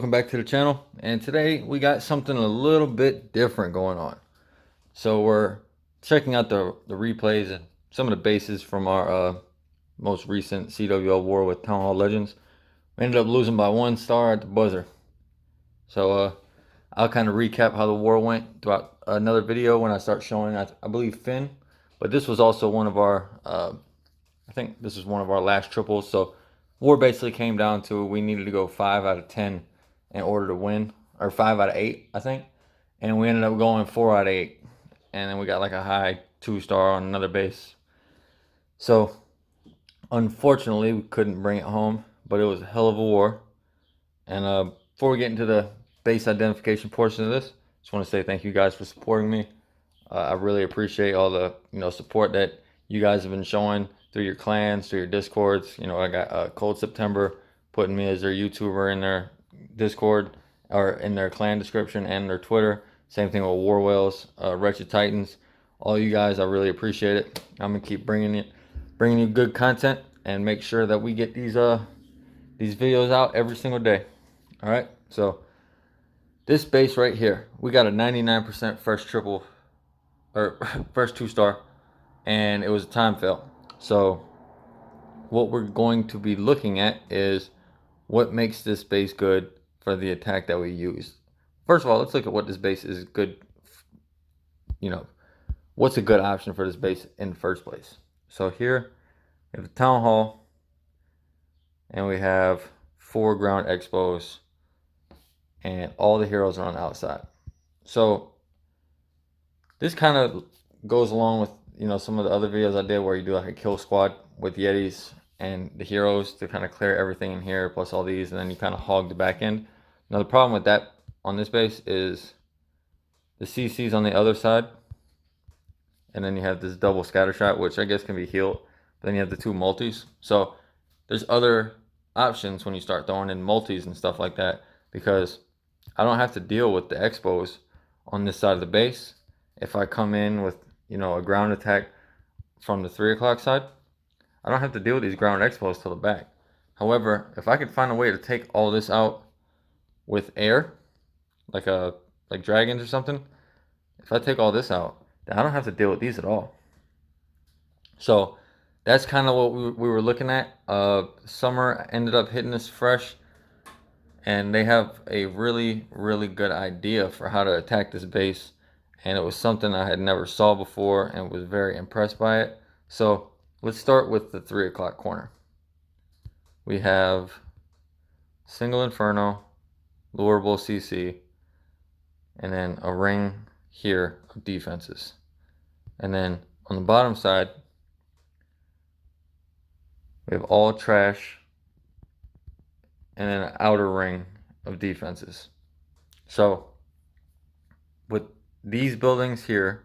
welcome back to the channel. And today we got something a little bit different going on. So we're checking out the replays and some of the bases from our most recent CWL war with Town Hall Legends. We ended up losing by 1 star at the buzzer. So I'll kind of recap how the war went throughout another video when I start showing, I believe, Finn. But this was also one of our, I think this was one of our last triples. So war basically came down to we needed to go 5 out of 10 in order to win, or 5 out of 8, I think. And we ended up going 4 out of 8. And then we got like a high 2-star on another base. So unfortunately, we couldn't bring it home, but it was a hell of a war. And before we get into the base identification portion of this, just want to say thank you guys for supporting me. I really appreciate all the support that you guys have been showing through your clans, through your discords. I got Cold September putting me as their YouTuber in their Discord or in their clan description and their Twitter. Same thing with War Whales, Wretched Titans. All you guys, I really appreciate it. I'm gonna keep bringing you good content and make sure that we get these videos out every single day. All right, so this base right here, we got a 99% first triple or first 2-star, and it was a time fail. So what we're going to be looking at is what makes this base good for the attack that we use. First of all, let's look at what this base is good, what's a good option for this base in the first place. So here we have the Town Hall, and we have 4 ground expos, and all the heroes are on the outside. So this kind of goes along with some of the other videos I did where you do like a kill squad with Yetis and the heroes to kind of clear everything in here plus all these, and then you kind of hog the back end. Now the problem with that on this base is the CC's on the other side, and then you have this double scatter shot, which I guess can be healed. But then you have the 2 multis. So there's other options when you start throwing in multis and stuff like that, because I don't have to deal with the expos on this side of the base. If I come in with a ground attack from the 3 o'clock side, I don't have to deal with these ground expos till the back. However, if I could find a way to take all this out with air, like dragons or something, if I take all this out, then I don't have to deal with these at all. So that's kind of what we were looking at. Summer ended up hitting us fresh, and they have a really, really good idea for how to attack this base. And it was something I had never saw before and was very impressed by it. So let's start with the 3 o'clock corner. We have single Inferno, lurable CC, and then a ring here of defenses. And then on the bottom side, we have all trash and then an outer ring of defenses. So with these buildings here,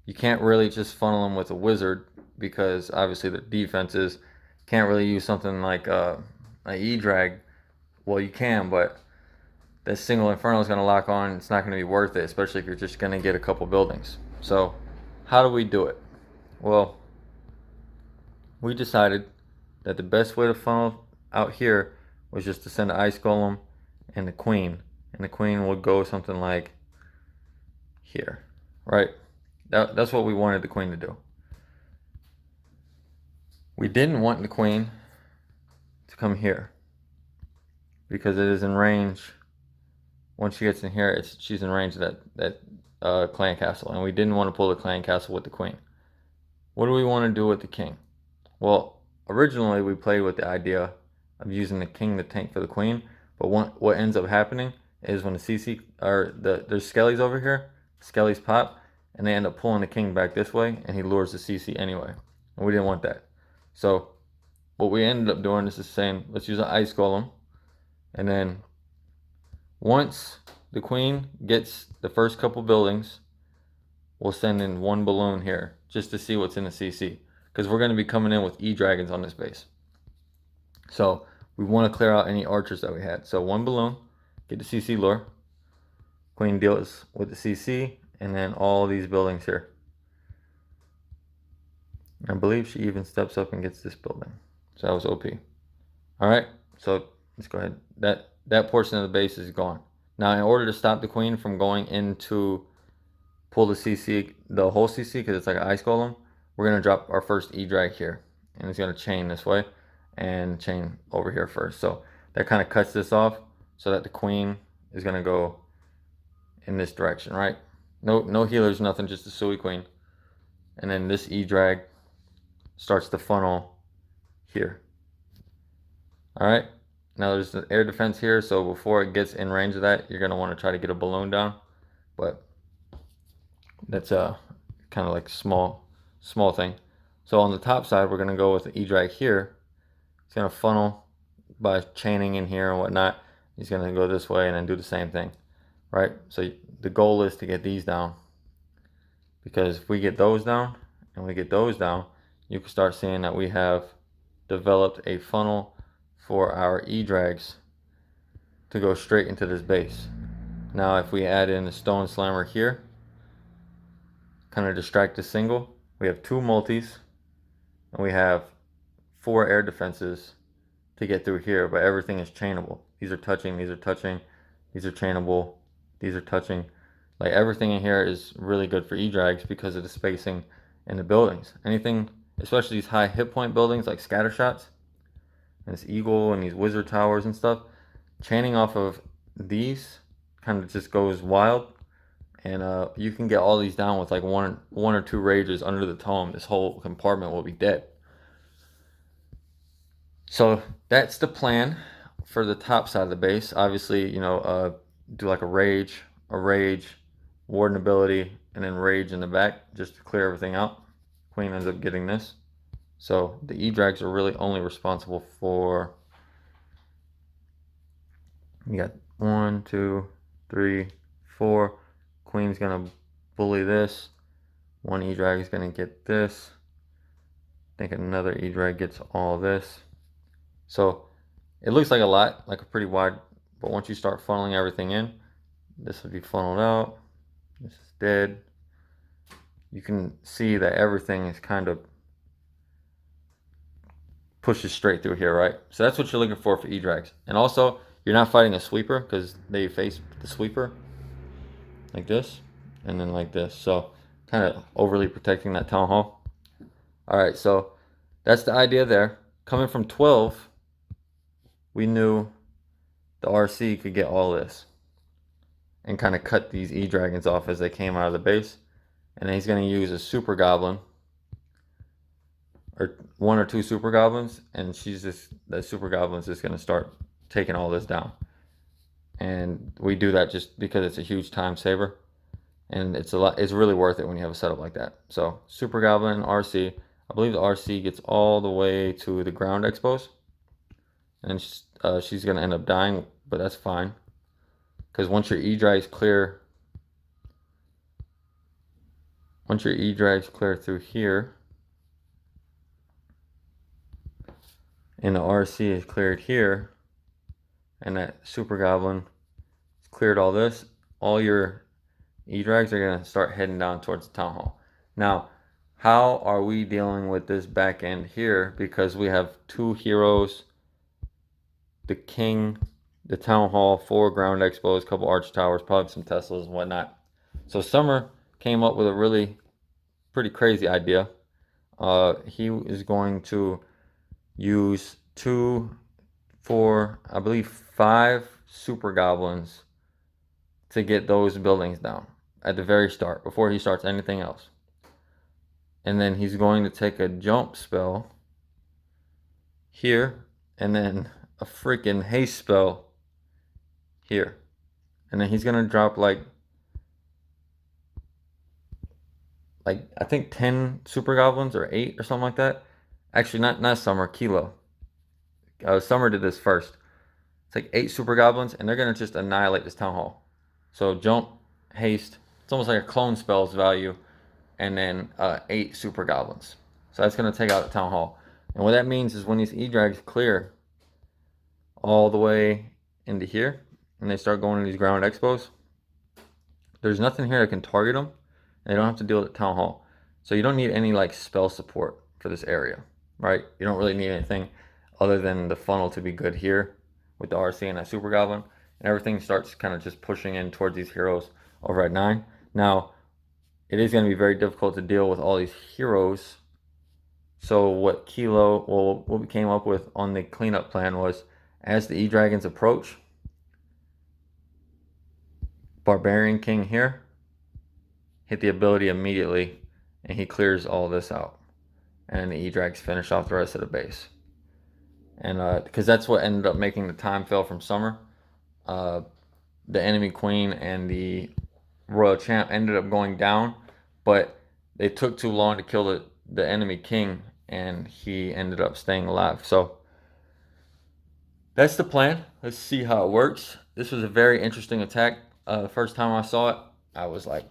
you can't really just funnel them with a wizard, because obviously the defenses can't really use something like an E-drag. Well, you can, but this single Inferno is going to lock on. It's not going to be worth it, especially if you're just going to get a couple buildings. So how do we do it? Well, we decided that the best way to funnel out here was just to send an Ice Golem and the Queen. And the Queen will go something like here, right? That's what we wanted the Queen to do. We didn't want the Queen to come here, because it is in range. Once she gets in here, she's in range of that clan castle, and we didn't want to pull the clan castle with the Queen. What do we want to do with the King? Well, originally we played with the idea of using the King to tank for the Queen, but what ends up happening is when the CC or there's Skellies over here, Skellies pop, and they end up pulling the King back this way, and he lures the CC anyway, and we didn't want that. So what we ended up doing is just saying, let's use an Ice Golem, and then once the Queen gets the first couple buildings, we'll send in 1 balloon here just to see what's in the CC, because we're going to be coming in with E-dragons on this base. So we want to clear out any archers that we had. So 1 balloon, get the CC lure, Queen deals with the CC, and then all these buildings here. I believe she even steps up and gets this building. So that was OP. All right, so let's go ahead. that portion of the base is gone. Now, in order to stop the queen from going into pull the CC, the whole CC, because it's like an ice golem, we're going to drop our first E-drag here. And it's going to chain this way and chain over here first. So that kind of cuts this off so that the queen is going to go in this direction, right? No healers, nothing, just the Sui queen. And then this E-drag starts to funnel here. All right. Now there's the air defense here, so before it gets in range of that, you're going to want to try to get a balloon down. But that's a kind of like small thing. So on the top side, we're going to go with the E-drag here. It's going to funnel by chaining in here and whatnot. He's going to go this way and then do the same thing, right? So the goal is to get these down, because if we get those down and we get those down, you can start seeing that we have developed a funnel for our E-drags to go straight into this base. Now if we add in the stone slammer here, kind of distract the single, we have 2 multis and we have 4 air defenses to get through here, but everything is chainable. These are touching, these are touching, these are chainable, these are touching. Like everything in here is really good for E-drags because of the spacing in the buildings. Anything, especially these high hit point buildings like scatter shots, and this eagle and these wizard towers and stuff, chaining off of these kind of just goes wild. And you can get all these down with like one or two rages under the tome. This whole compartment will be dead. So that's the plan for the top side of the base. Obviously, you know, do like a rage, warden ability, and then rage in the back just to clear everything out. Queen ends up getting this. So the E-drags are really only responsible for, you got 1, 2, 3, 4. Queen's gonna bully this. 1 E-drag is gonna get this. I think another E-drag gets all this. So it looks like a lot, like a pretty wide, but once you start funneling everything in, this will be funneled out. This is dead. You can see that everything is kind of pushes straight through here, right? So that's what you're looking for E-drags. And also, you're not fighting a sweeper because they face the sweeper like this and then like this. So kind of overly protecting that town hall. All right, so that's the idea there. Coming from 12, we knew the RC could get all this and kind of cut these E-dragons off as they came out of the base. And then he's going to use a super goblin, or 1 or 2 super goblins, and the super goblin's just going to start taking all this down. And we do that just because it's a huge time saver, and it's really worth it when you have a setup like that. So super goblin, RC, I believe the RC gets all the way to the ground expos, and she's going to end up dying, but that's fine, because once your E-drags clear through here, and the RC is cleared here, and that super goblin has cleared all this, all your E-drags are going to start heading down towards the town hall. Now, how are we dealing with this back end here? Because we have 2 heroes, the king, the town hall, 4 ground expos, a couple arch towers, probably some Teslas and whatnot. So Summer came up with a really pretty crazy idea. He is going to use 2, 4, I believe 5 super goblins to get those buildings down at the very start before he starts anything else. And then he's going to take a jump spell here and then a freaking haste spell here. And then he's going to drop like I think 10 super goblins or 8 or something like that. Actually, not Summer, Kilo. Summer did this first. It's like 8 super goblins, and they're gonna just annihilate this town hall. So jump, haste. It's almost like a clone spells value, and then 8 super goblins. So that's gonna take out the town hall. And what that means is when these E-drags clear all the way into here, and they start going to these ground expos, there's nothing here that can target them. And they don't have to deal with the town hall. So you don't need any like spell support for this area, right? You don't really need anything other than the funnel to be good here with the RC and that Super Goblin, and everything starts kind of just pushing in towards these heroes over at 9. Now, it is going to be very difficult to deal with all these heroes. So what what we came up with on the cleanup plan was, as the E-Dragons approach, Barbarian King here, hit the ability immediately, and he clears all this out. And the E-Drags finish off the rest of the base. And because that's what ended up making the time fail from Summer. The enemy queen and the royal champ ended up going down, but they took too long to kill the enemy king, and he ended up staying alive. So that's the plan. Let's see how it works. This was a very interesting attack. The first time I saw it, I was like,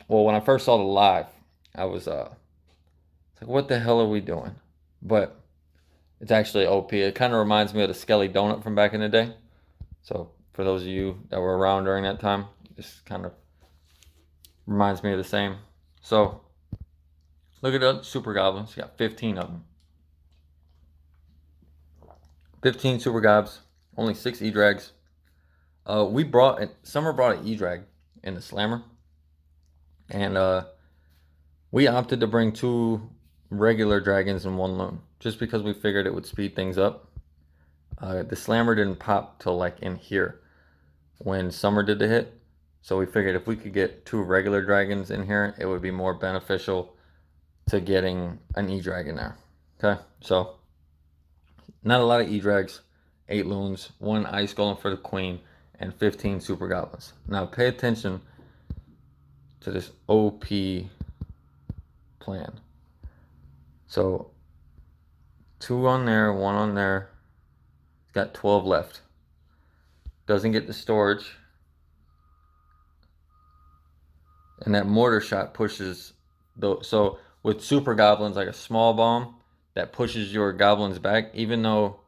well, when I first saw the live, I was it's like, what the hell are we doing? But it's actually OP. It kind of reminds me of the Skelly Donut from back in the day. So for those of you that were around during that time, this kind of reminds me of the same. So look at the Super Goblins. You got 15 of them. 15 Super Gobs, only 6 E-Drags. Summer brought an E-Drag in the Slammer. And we opted to bring 2 regular dragons and 1 loon, just because we figured it would speed things up. The Slammer didn't pop till like in here when Summer did the hit. So we figured if we could get 2 regular dragons in here, it would be more beneficial to getting an E-Drag in there. Okay, so not a lot of E-Drags, 8 loons, 1 Ice Golem for the Queen, and 15 Super Goblins. Now pay attention to this OP plan. So 2 on there, 1 on there. It's got 12 left. Doesn't get the storage. And that mortar shot pushes so with Super Goblins, like a small bomb that pushes your goblins back, even though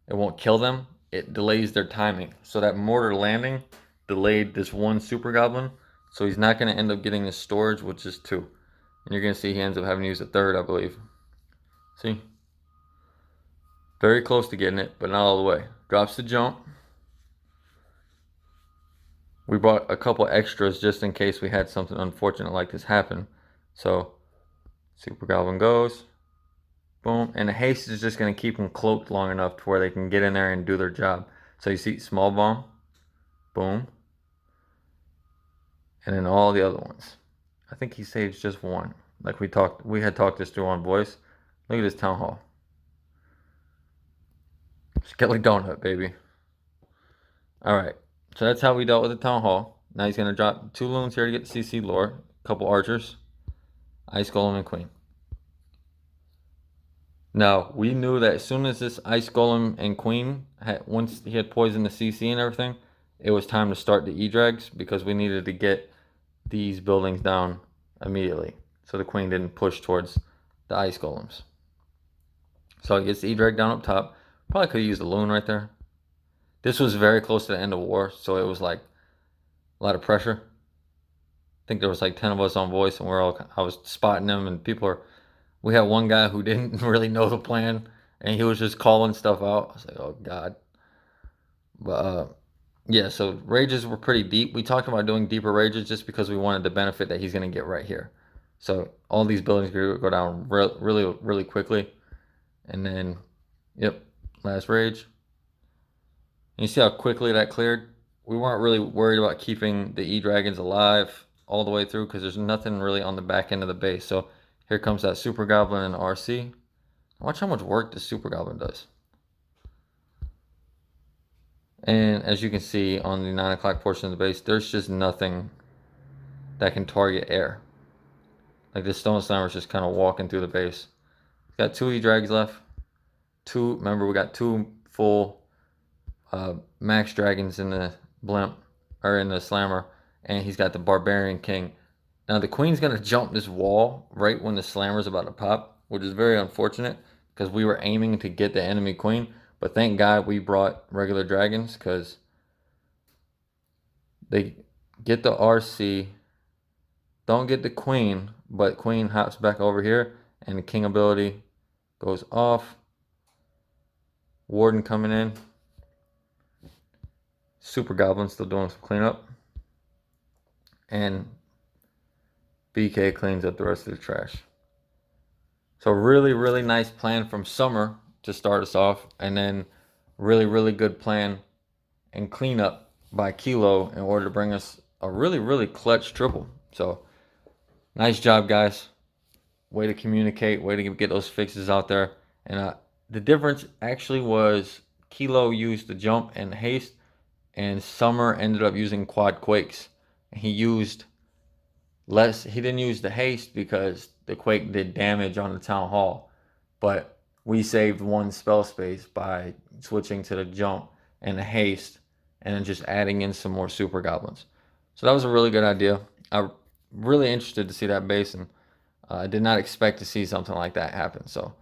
it won't kill them, it delays their timing. So that mortar landing delayed this 1 Super Goblin. So he's not going to end up getting his storage, which is 2. And you're going to see he ends up having to use a 3rd, I believe. See? Very close to getting it, but not all the way. Drops the jump. We brought a couple extras just in case we had something unfortunate like this happen. So, Super Goblin goes. Boom. And the haste is just going to keep them cloaked long enough to where they can get in there and do their job. So you see small bomb. Boom. And then all the other ones. I think he saves just 1. Like we had talked this through on voice. Look at this town hall. Skelly Donut, baby. Alright. So that's how we dealt with the town hall. Now he's going to drop 2 loons here to get the CC lore. A couple archers. Ice Golem and Queen. Now, we knew that as soon as this Ice Golem and Queen, once he had poisoned the CC and everything, it was time to start the E-Drags, because we needed to get these buildings down immediately. So the Queen didn't push towards the Ice Golems. So he gets the E-Drag down up top. Probably could have used a loon right there. This was very close to the end of war, so it was like a lot of pressure. I think there was like 10 of us on voice, and I was spotting them, and we had one guy who didn't really know the plan, and he was just calling stuff out. I was like, oh God. But yeah, so rages were pretty deep. We talked about doing deeper rages just because we wanted the benefit that he's going to get right here. So all these buildings go down really, really quickly. And then, yep, last rage. And you see how quickly that cleared? We weren't really worried about keeping the E-Dragons alive all the way through, because there's nothing really on the back end of the base. So here comes that Super Goblin and RC. Watch how much work the Super Goblin does. And as you can see on the 9 o'clock portion of the base, there's just nothing that can target air. Like this Stone Slammer is just kind of walking through the base. Got 2 E-Drags left. Remember, we got 2 full max dragons in the blimp, or in the Slammer. And he's got the Barbarian King. Now the Queen's going to jump this wall right when the Slammer's about to pop, which is very unfortunate, because we were aiming to get the enemy Queen. But thank God we brought regular dragons, because they get the RC, don't get the Queen, but Queen hops back over here, and the King ability goes off. Warden coming in. Super Goblins still doing some cleanup. And BK cleans up the rest of the trash. So really, really nice plan from Summer to start us off. And then really, really good plan and cleanup by Kilo in order to bring us a really, really clutch triple. So nice job, guys. Way to communicate, way to get those fixes out there. And the difference actually was Kilo used the jump and haste, and Summer ended up using quad quakes. He used less. He didn't use the haste because the quake did damage on the town hall, but we saved one spell space by switching to the jump and the haste, and then just adding in some more super goblins. So that was a really good idea. I'm really interested to see that base, and I did not expect to see something like that happen. So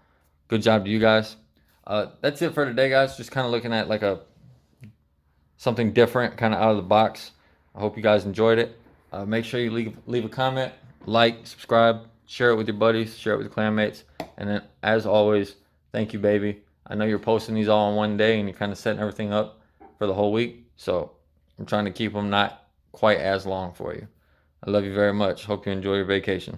good job to you guys. That's it for today, guys. Just kind of looking at like something different, kind of out of the box. I hope you guys enjoyed it. Make sure you leave a comment, like, subscribe, share it with your buddies, share it with your clanmates. And then, as always, thank you, baby. I know you're posting these all in one day and you're kind of setting everything up for the whole week. So I'm trying to keep them not quite as long for you. I love you very much. Hope you enjoy your vacation.